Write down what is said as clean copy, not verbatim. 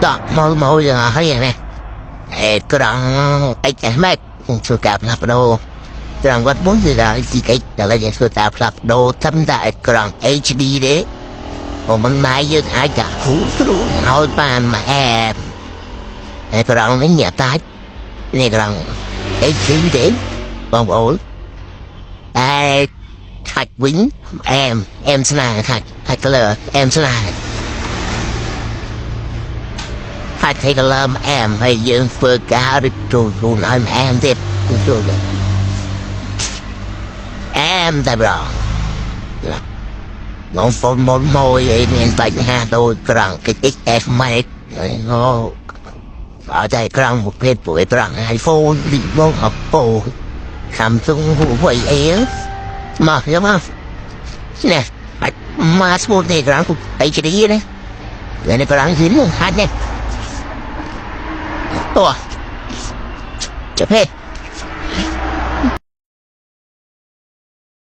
đó môi hơi nè cái đoạn cái mẹ sự cảm lập đồ cái đoạn quát muốn gì là cái là những sự cảm lập đồ thâm đại cái đoạn HD đấy còn mình mai với ai cả phú luôn thôi bàn mà cái đoạn nó nhẹ tay này cái đoạn HD đấy còn ổn Thạch Vĩnh em sẽ là Thạch Lờ em sẽ là Thạch Thạch Lờ em hay dương phơ cá được rồi nói em tiếp rồi em tại rõ nó phone môn môi nên tại nhà tôi rằng cái em mày nó ở đây rằng một cái buổi rằng iPhone bị vô học bộ Samsung Huawei Air mà hiểu không nè mà sport này cái cũng thấy cái gì đấy cái này cái dính luôn hát nè to chụp hết